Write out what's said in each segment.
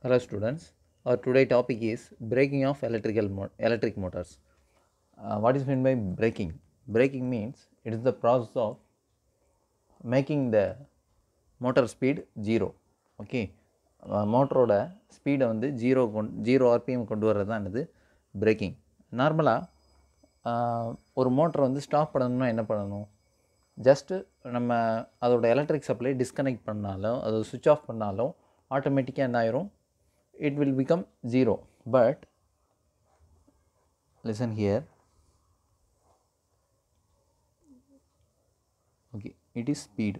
Hello students, our today topic is braking of electric motors. What is meant by braking? Braking means it is the process of making the motor speed zero. Okay, மோட்டரோட ஸ்பீடை வந்து zero RPM கொண்டு வர்றது தான் என்னது braking. நார்மலாக ஒரு மோட்டரை வந்து ஸ்டாப் பண்ணணும்னா என்ன பண்ணணும்? ஜஸ்ட்டு நம்ம அதோட எலக்ட்ரிக் சப்ளை டிஸ்கனெக்ட் பண்ணாலும் அதை சுவிட்ச் ஆஃப் பண்ணாலும் ஆட்டோமேட்டிக்காக என்ன ஆயிரும்? It will become zero. But listen here, okay, it is speed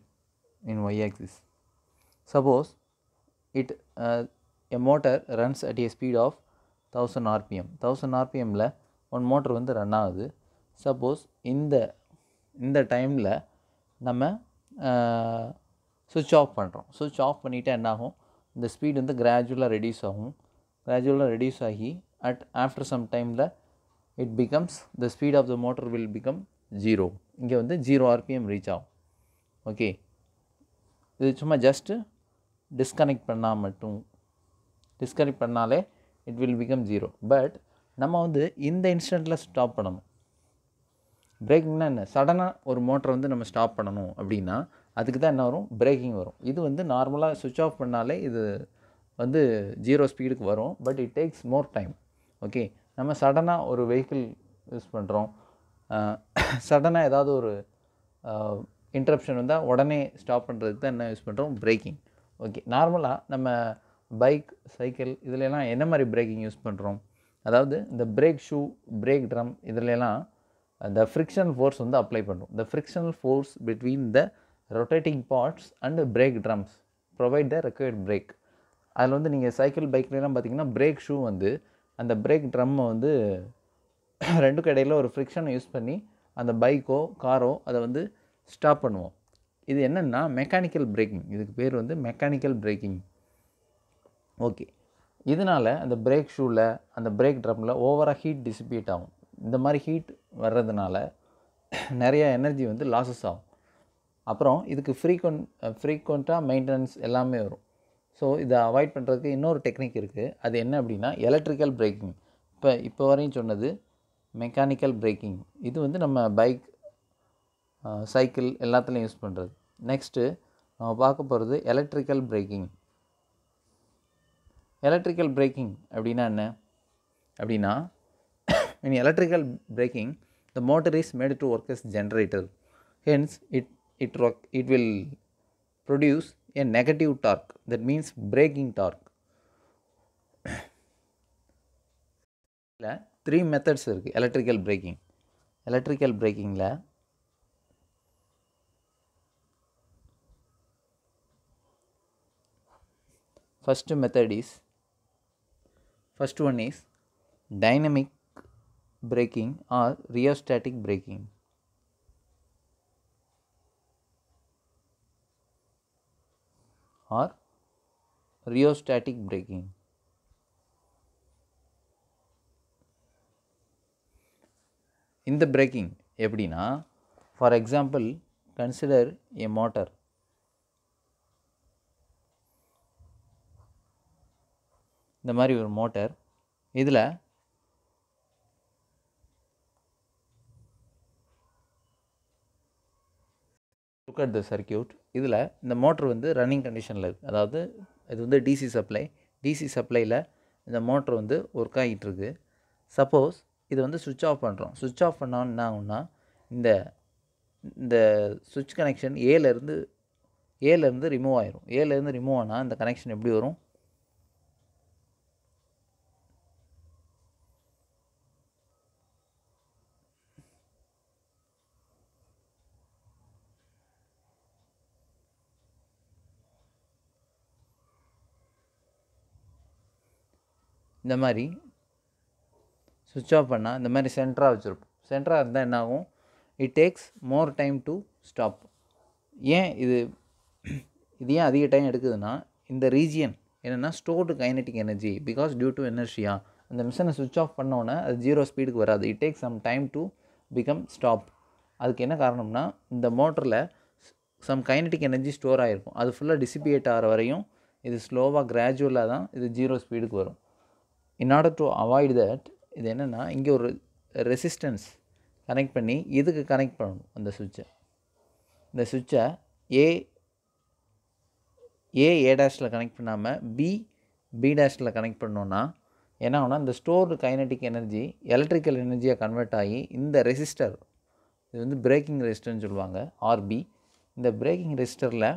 in y-axis. Suppose it a motor runs at a speed of 1000 rpm. 1000 rpm ல one motor வந்து ரன் ஆகுது. Suppose இந்த டைமில் நம்ம சுவிட்ச் ஆஃப் பண்ணுறோம். சுவிட்ச் ஆஃப் பண்ணிவிட்டு என்ன ஆகும்? இந்த ஸ்பீட் வந்து கிராஜுவலாக ரெடியூஸ் ஆகி ஆஃப்டர் சம் டைமில் it becomes the speed of the motor will become zero. இங்கே வந்து 0 ஆர்பிஎம் ரீச் ஆகும். ஓகே, இது சும்மா ஜஸ்ட்டு டிஸ்கனெக்ட் பண்ணாலே it will become zero. But நம்ம வந்து இந்த இன்ஸ்டண்ட்டில் ஸ்டாப் பண்ணணும். பிரேக்கிங்னா என்ன? சடனாக ஒரு மோட்டரை வந்து நம்ம ஸ்டாப் பண்ணணும் அப்படின்னா அதுக்கு தான் என்ன வரும்? பிரேக்கிங் வரும். இது வந்து நார்மலாக சுவிட்ச் ஆஃப் பண்ணாலே இது வந்து ஜீரோ ஸ்பீடுக்கு வரும். But it takes more time. Okay, நம்ம சடனாக ஒரு வெஹிக்கிள் யூஸ் பண்ணுறோம், சடனாக ஏதாவது ஒரு இன்டரப்ஷன் வந்தால் உடனே ஸ்டாப் பண்ணுறதுக்கு தான் என்ன யூஸ் பண்ணுறோம்? பிரேக்கிங். ஓகே, நார்மலாக நம்ம பைக், சைக்கிள் இதுலலாம் என்ன மாதிரி பிரேக்கிங் யூஸ் பண்ணுறோம்? அதாவது இந்த பிரேக் ஷூ, பிரேக் ட்ரம் இதுலலாம் அந்த ஃப்ரிக்ஷனல் ஃபோர்ஸ் வந்து அப்ளை பண்ணுறோம். the frictional force between the rotating parts and brake drums provide the required brake. அதில் வந்து நீங்கள் சைக்கிள் பைக்லாம் பார்த்தீங்கன்னா பிரேக் ஷூ வந்து அந்த பிரேக் ட்ரம்மை வந்து ரெண்டுக்கு இடையில் ஒரு ஃப்ரிக்ஷனை யூஸ் பண்ணி அந்த பைக்கோ காரோ அதை வந்து ஸ்டாப் பண்ணுவோம். இது என்னென்னா மெக்கானிக்கல் பிரேக்கிங். இதுக்கு பேர் வந்து மெக்கானிக்கல் பிரேக்கிங். ஓகே, இதனால் அந்த பிரேக் ஷூவில் அந்த பிரேக் ட்ரம்மில் ஓவராக ஹீட் டிசிபேட் ஆகும். இந்த மாதிரி ஹீட் வர்றதுனால நிறைய எனர்ஜி வந்து லாஸஸ் ஆகும். அப்புறம் இதுக்கு ஃப்ரீக்வெண்ட்டாக மெயின்டெனன்ஸ் எல்லாமே வரும். ஸோ இதை அவாய்ட் பண்ணுறதுக்கு இன்னொரு டெக்னிக் இருக்குது. அது என்ன அப்படின்னா எலக்ட்ரிக்கல் பிரேக்கிங். இப்போ வரையும் சொன்னது மெக்கானிக்கல் பிரேக்கிங். இது வந்து நம்ம பைக், சைக்கிள் எல்லாத்துலேயும் யூஸ் பண்ணுறது. நெக்ஸ்ட்டு நம்ம பார்க்க போகிறது எலக்ட்ரிக்கல் பிரேக்கிங். எலக்ட்ரிக்கல் பிரேக்கிங் அப்படின்னா என்ன அப்படின்னா in electrical braking the motor is made to work as generator, hence it will produce a negative torque, that means braking torque. இல்ல 3 methods இருக்கு electrical braking ல first one is dynamic braking or rheostatic braking. இந்த braking எப்படின்னா, for example consider a motor. இந்த மாதிரி ஒரு motor, இதில் look at the circuit. இதில் இந்த மோட்டர் வந்து ரன்னிங் கண்டிஷனில் இருக்குது. அதாவது இது வந்து டிசி சப்ளையில் இந்த மோட்டர் வந்து ஒர்க் ஆகிட்டு இருக்கு. சப்போஸ் இது வந்து சுவிட்ச் ஆஃப் பண்ணுறோம். சுவிட்ச் ஆஃப் பண்ணால் என்ன ஆகும்னா இந்த சுவிட்ச் கனெக்ஷன் ஏலேருந்து ரிமூவ் ஆயிரும். ஏலேருந்து ரிமூவ் ஆனால் இந்த கனெக்ஷன் எப்படி வரும்? இந்த மாதிரி சுவிட்ச் ஆஃப் பண்ணால் இந்த மாதிரி சென்டராக வச்சுருப்போம். சென்டராக இருந்தால் என்ன ஆகும்? It takes more time to stop. ஏன் இது ஏன் அதிக டைம் எடுக்குதுன்னா, இந்த ரீஜியன் என்னென்னா stored kinetic energy because due to எனர்ஜியா. அந்த மிஷினை சுவிட்ச் ஆஃப் பண்ணோன்னே அது ஜீரோ ஸ்பீடுக்கு வராது. It takes some time to become stop. அதுக்கு என்ன காரணம்னா, இந்த மோட்டரில் சம் கைனெட்டிக் எனர்ஜி ஸ்டோர் ஆகிருக்கும். அது ஃபுல்லாக டிசிபியேட் ஆகிற வரையும் இது ஸ்லோவாக கிராஜுவலாக தான் இது 0 ஸ்பீடுக்கு வரும். In order to avoid that இது என்னென்னா இங்கே ஒரு ரெசிஸ்டன்ஸ் கனெக்ட் பண்ணி இதுக்கு கனெக்ட் பண்ணணும். அந்த சுவிட்சை ஏ டேஷில் கனெக்ட் பண்ணாமல் பி டேஷில் கனெக்ட் பண்ணோன்னா என்ன ஆகுனா இந்த ஸ்டோர்டு கைனடிக் எனர்ஜி எலக்ட்ரிக்கல் எனர்ஜியாக கன்வெர்ட் ஆகி இந்த ரெசிஸ்டர், இது வந்து பிரேக்கிங் ரெசிஸ்டர்னு சொல்லுவாங்க, ஆர்பி. இந்த பிரேக்கிங் ரெசிஸ்டரில்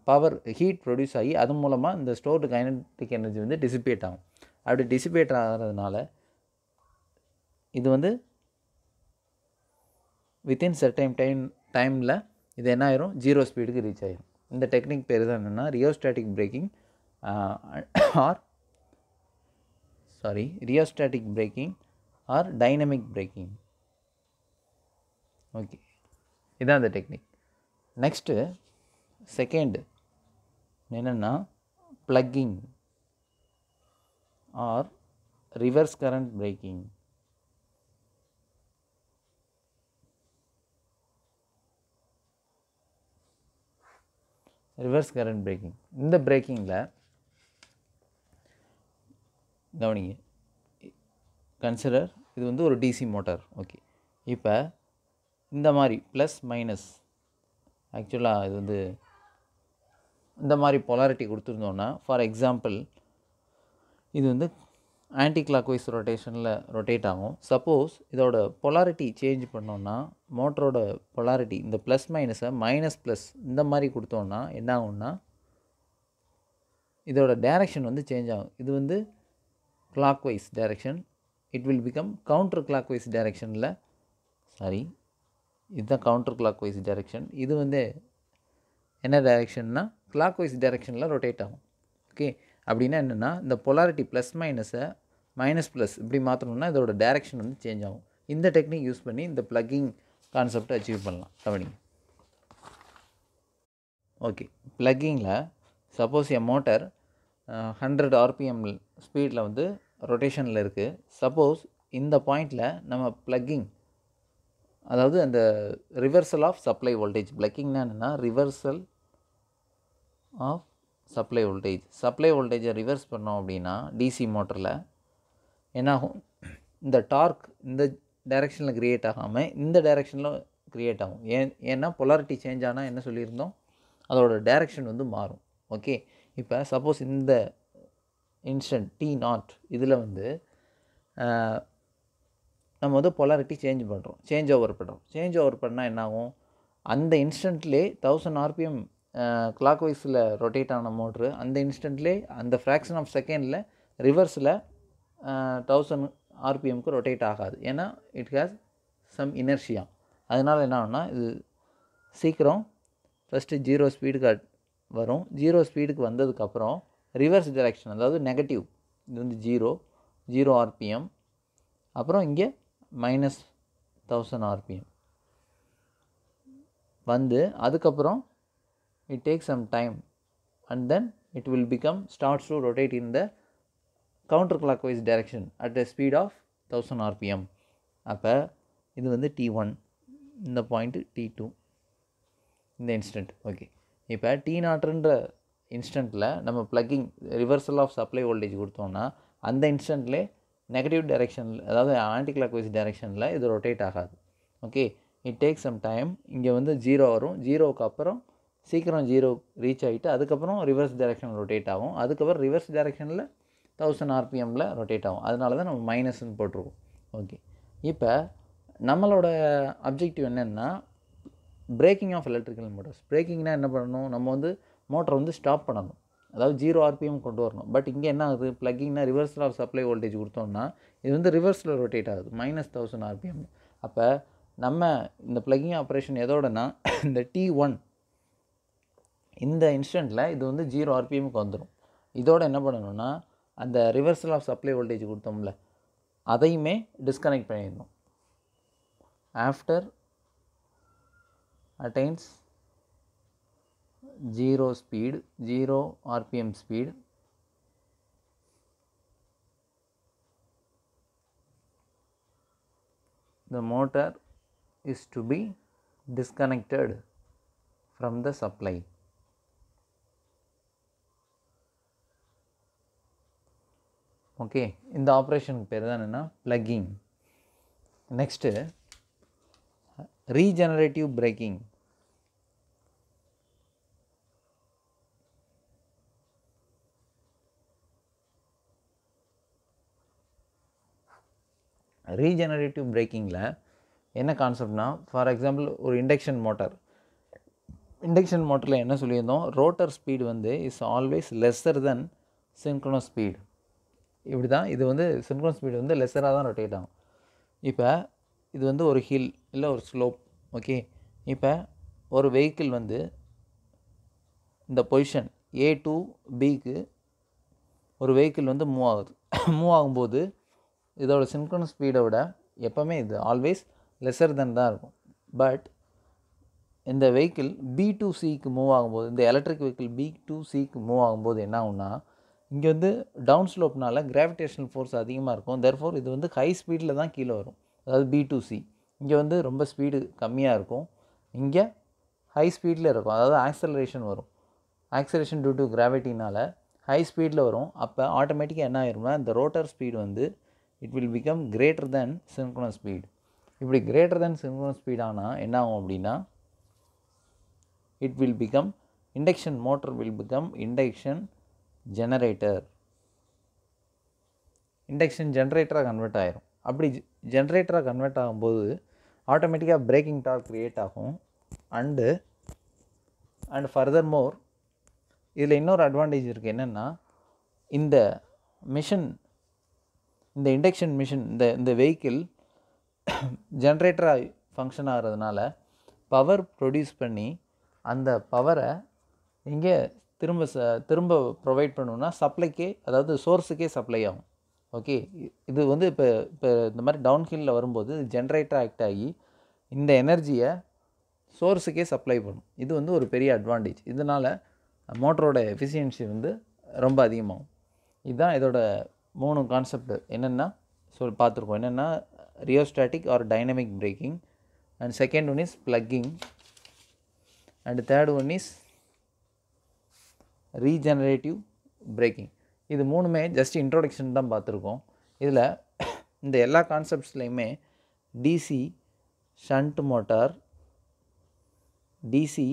பவர் ஹீட் ப்ரொடியூஸ் ஆகி அது மூலமாக இந்த ஸ்டோர்டு கைனடிக் எனர்ஜி வந்து டிசிபேட் ஆகும். அப்படி டிசிபேட் ஆகிறதுனால இது வந்து வித்தின் சர்டைன் டைமில் இது என்ன ஆயிரும், 0 ஸ்பீடுக்கு ரீச் ஆயிரும். இந்த டெக்னிக் பேர் தான் என்னென்னா rheostatic braking or dynamic braking. Okay, இதான் அந்த டெக்னிக். நெக்ஸ்ட்டு செகண்ட் என்னென்னா plugging or reverse current braking. Reverse current braking, இந்த பிரேக்கிங்கில் கவனிங்க, கன்சிடர் இது வந்து ஒரு டிசி மோட்டார். ஓகே, இப்போ இந்த மாதிரி ப்ளஸ் மைனஸ், ஆக்சுவலாக இது வந்து இந்த மாதிரி பொலாரிட்டி கொடுத்துருந்தோன்னா, ஃபார் எக்ஸாம்பிள் இது வந்து ஆன்டி கிளாக் வைஸ் ரொட்டேஷனில் ரொட்டேட் ஆகும். சப்போஸ் இதோட பொலாரிட்டி சேஞ்ச் பண்ணோன்னா மோட்டரோட பொலாரிட்டி இந்த ப்ளஸ் மைனஸை மைனஸ் ப்ளஸ் இந்த மாதிரி கொடுத்தோன்னா என்ன ஆகும்னா இதோட டைரக்ஷன் வந்து சேஞ்ச் ஆகும். இது வந்து clockwise direction, it will become counter clockwise டைரக்ஷனில், இதுதான் கவுண்டர் கிளாக் வைஸ் டைரக்ஷன். இது வந்து என்ன டைரக்ஷன்னா கிளாக் வைஸ் டைரக்ஷனில் ரொட்டேட் ஆகும். ஓகே, அப்படின்னா என்னென்னா இந்த பொலாரிட்டி ப்ளஸ் மைனஸை மைனஸ் ப்ளஸ் இப்படி மாற்றணும்னா இதோட டைரக்ஷன் வந்து சேஞ்ச் ஆகும். இந்த டெக்னிக் யூஸ் பண்ணி இந்த ப்ளக்கிங் கான்செப்டை அச்சீவ் பண்ணலாம். கவனிங்க. ஓகே, ப்ளக்கிங்கில் சப்போஸ் என் மோட்டர் 100 RPM ஸ்பீடில் வந்து ரொட்டேஷனில் இருக்குது. சப்போஸ் இந்த பாயிண்டில் நம்ம ப்ளக்கிங், அதாவது அந்த ரிவர்சல் ஆஃப் சப்ளை வோல்டேஜ், ப்ளக்கிங்னா என்னென்னா ரிவர்சல் ஆஃப் சப்ளை வோல்டேஜை ரிவர்ஸ் பண்ணோம் அப்படின்னா டிசி மோட்டரில் என்னாகும், இந்த டார்க் இந்த டைரெக்ஷனில் க்ரியேட் ஆகாமல் இந்த டைரெக்ஷனில் க்ரியேட் ஆகும். ஏன்னா பொலாரிட்டி சேஞ்ச் ஆனால் என்ன சொல்லியிருந்தோம், அதோட டைரெக்ஷன் வந்து மாறும். ஓகே, இப்போ சப்போஸ் இந்த இன்ஸ்டன்ட் T0 இதில் வந்து நம்ம வந்து பொலாரிட்டி சேஞ்ச் ஓவர் பண்ணால் என்னாகும், அந்த இன்ஸ்டன்ட்லே 1000 RPM கிளாக் வைஸில் ரொட்டேட் ஆன மோட்ரு அந்த இன்ஸ்டன்ட்லே அந்த ஃப்ராக்ஷன் ஆஃப் செகண்டில் ரிவர்ஸில் 1000 RPMக்கு ரொட்டேட் ஆகாது. ஏன்னா இட் ஹேஸ் சம் இனர்ஷியா. அதனால் என்ன ஆகும்னா இது சீக்கிரம் ஃபஸ்ட்டு 0 ஸ்பீடுக்கு வரும். 0 ஸ்பீடுக்கு வந்ததுக்கப்புறம் ரிவர்ஸ் டைரக்ஷன், அதாவது நெகட்டிவ், இது வந்து 0 RPM, அப்புறம் இங்கே -1000 RPM வந்து அதுக்கப்புறம் it takes some time and then it will starts to rotate in the counterclockwise direction at a speed of 1000 RPM. அப்போ இது வந்து T1, இந்த பாயிண்ட் T2, இந்த இன்ஸ்டன்ட். ஓகே, இப்போ T0ன்ற இன்ஸ்டன்ட்டில் நம்ம plugging reversal of supply voltage கொடுத்தோம்னா அந்த இன்ஸ்டன்ட்லே நெகட்டிவ் டைரெக்ஷனில், அதாவது ஆன்டி கிளாக் வைஸ் டைரெக்ஷனில் இது ரொட்டேட் ஆகாது. Okay, it takes some time. இங்கே வந்து 0 வரும், 0க்கு அப்புறம் சீக்கிரம் 0 ரீச் ஆகிட்டு அதுக்கப்புறம் ரிவர்ஸ் டைரெக்ஷன் ரொட்டேட் ஆகும். அதுக்கப்புறம் ரிவர்ஸ் டைரெக்ஷனில் 1000 RPMல ரொட்டேட் ஆகும். அதனால தான் நம்ம மைனஸ்ன்னு போட்டிருக்கோம். ஓகே, இப்போ நம்மளோட அப்ஜெக்டிவ் என்னென்னா பிரேக்கிங் ஆஃப் எலக்ட்ரிக்கல் மோட்டர்ஸ். பிரேக்கிங்னா என்ன பண்ணணும், நம்ம வந்து மோட்டரை வந்து ஸ்டாப் பண்ணணும், அதாவது 0 RPM கொண்டு வரணும். பட் இங்கே என்ன ஆகுது, ப்ளக்கிங்னா ரிவர்சல் ஆஃப் சப்ளை வோல்டேஜ் கொடுத்தோம்னா இது வந்து ரிவர்ஸில் ரொட்டேட் ஆகுது -1000 RPM. அப்போ நம்ம இந்த ப்ளக்கிங் ஆப்ரேஷன் எதோடனா இந்த T1 இந்த இன்ஸ்டன்ட்டில் இது வந்து 0 RPMக்கு வந்துடும். இதோட என்ன பண்ணணும்னா அந்த ரிவர்சல் ஆஃப் சப்ளை வோல்டேஜ் கொடுத்தோம்ல அதையுமே டிஸ்கனெக்ட் பண்ணிடணும். After attains 0 RPM speed, the motor is to be disconnected from the supply. Okay, இந்த ஆப்ரேஷனுக்கு பேர் தான் என்னென்னா plugging. Next regenerative braking. Regenerative பிரேக்கிங்கில் என்ன கான்செப்ட்னா, ஃபார் எக்ஸாம்பிள் ஒரு இண்டக்ஷன் மோட்டரில் என்ன சொல்லியிருந்தோம், ரோட்டர் ஸ்பீடு வந்து is always lesser than synchronous speed. இப்படி தான் இது வந்து சின்க்ரோனஸ் ஸ்பீடு வந்து லெஸ்ஸராக தான் ரொட்டேட் ஆகும். இப்போ இது வந்து ஒரு ஹில் இல்லை ஒரு ஸ்லோப். ஓகே, இப்போ ஒரு வெஹிக்கிள் வந்து இந்த பொசிஷன் A to Bக்கு ஒரு வெஹிக்கிள் வந்து மூவ் ஆகும்போது இதோட சின்க்ரோனஸ் ஸ்பீடை விட எப்போவுமே இது ஆல்வேஸ் லெஸ்ஸர் தென் தான் இருக்கும். பட் இந்த வெஹிக்கிள் B to Cக்கு மூவ் ஆகும்போது, இந்த எலக்ட்ரிக் வெஹிக்கிள் B to Cக்கு மூவ் ஆகும்போது என்ன ஆகும்னா, இங்கே வந்து டவுன் ஸ்லோப்னால கிராவிடேஷனல் ஃபோர்ஸ் அதிகமாக இருக்கும். தேர்ஃபோர் இது வந்து ஹை ஸ்பீடில் தான் கீழே வரும். அதாவது B to C இங்கே வந்து ரொம்ப ஸ்பீடு கம்மியாக இருக்கும், இங்கே ஹை ஸ்பீடில் இருக்கும். அதாவது ஆக்சலரேஷன் வரும். ஆக்சலரேஷன் டியூ டு கிராவிட்டினால் ஹை ஸ்பீடில் வரும். அப்போ ஆட்டோமேட்டிக்காக என்ன ஆயிரும்னா, இந்த ரோட்டர் ஸ்பீடு வந்து it will become greater than synchronous speed. இப்படி கிரேட்டர் தென் சின்க்ரோனஸ் ஸ்பீட் ஆனால் என்ன ஆகும் அப்படின்னா, it will become induction motor will become induction generator convert ஆயிரும். அப்படி ஜென்ரேட்டராக கன்வெர்ட் ஆகும்போது ஆட்டோமேட்டிக்காக பிரேக்கிங் டார்க் க்ரியேட் ஆகும். அண்ட் ஃபர்தர் மோர் இதில் இன்னொரு அட்வான்டேஜ் இருக்குது. என்னென்னா, இந்த மிஷின், இந்த இண்டக்ஷன் மிஷின், இந்த வெஹிக்கிள் ஜென்ரேட்டராக ஃபங்க்ஷன் ஆகிறதுனால பவர் ப்ரொடியூஸ் பண்ணி அந்த பவரை இங்கே திரும்ப ப்ரொவைட் பண்ணணுன்னா சப்ளைக்கே, அதாவது சோர்ஸுக்கே சப்ளை ஆகும். ஓகே, இது வந்து இப்போ இந்த மாதிரி டவுன்ஹில்லில் வரும்போது ஜென்ரேட்டர் ஆக்ட் ஆகி இந்த எனர்ஜியை சோர்ஸுக்கே சப்ளை பண்ணும். இது வந்து ஒரு பெரிய அட்வான்டேஜ். இதனால் மோட்டரோட எஃபிஷியன்சி வந்து ரொம்ப அதிகமாகும். இதுதான் இதோட 3 கான்செப்ட் என்னென்னா பார்த்துருக்கோம். என்னென்னா, rheostatic or dynamic braking, and second one is plugging, and third one is regenerative braking. இது 3மே ஜஸ்ட் இன்ட்ரோடக்ஷன் தான் பார்த்துருக்கோம். இதில் இந்த எல்லா கான்செப்ட்ஸ்லையுமே DC shunt motor, DC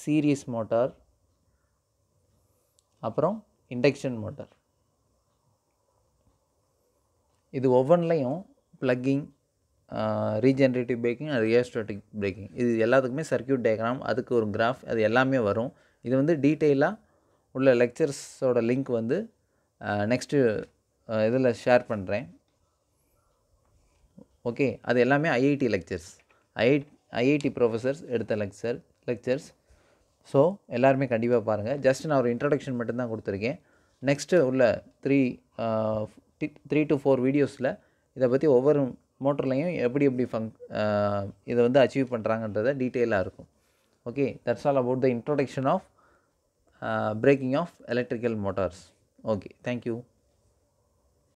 series motor, அப்புறம் இண்டக்ஷன் மோட்டார், இது ஒவ்வொன்றிலையும் plugging, regenerative braking, rheostatic braking, இது எல்லாத்துக்குமே சர்க்யூட் டயக்ராம், அதுக்கு ஒரு கிராஃப், அது எல்லாமே வரும். இது வந்து டீட்டெயிலாக உள்ள லெக்சர்ஸோட லிங்க் வந்து நெக்ஸ்ட்டு இதில் ஷேர் பண்ணுறேன். ஓகே, அது எல்லாமே ஐஐடி லெக்சர்ஸ், ஐஐடி ப்ரொஃபஸர்ஸ் எடுத்த லெக்சர்ஸ். ஸோ எல்லாருமே கண்டிப்பாக பாருங்கள். ஜஸ்ட் நான் ஒரு இன்ட்ரடக்ஷன் மட்டும்தான் கொடுத்துருக்கேன். நெக்ஸ்ட்டு உள்ள 3 to 4 வீடியோஸில் இதை பற்றி ஒவ்வொரு மோட்டர்லையும் எப்படி இதை வந்து அச்சீவ் பண்ணுறாங்கன்றத டீட்டெயிலாக இருக்கும். Okay, that's all about the introduction of braking of electrical motors. Okay, thank you.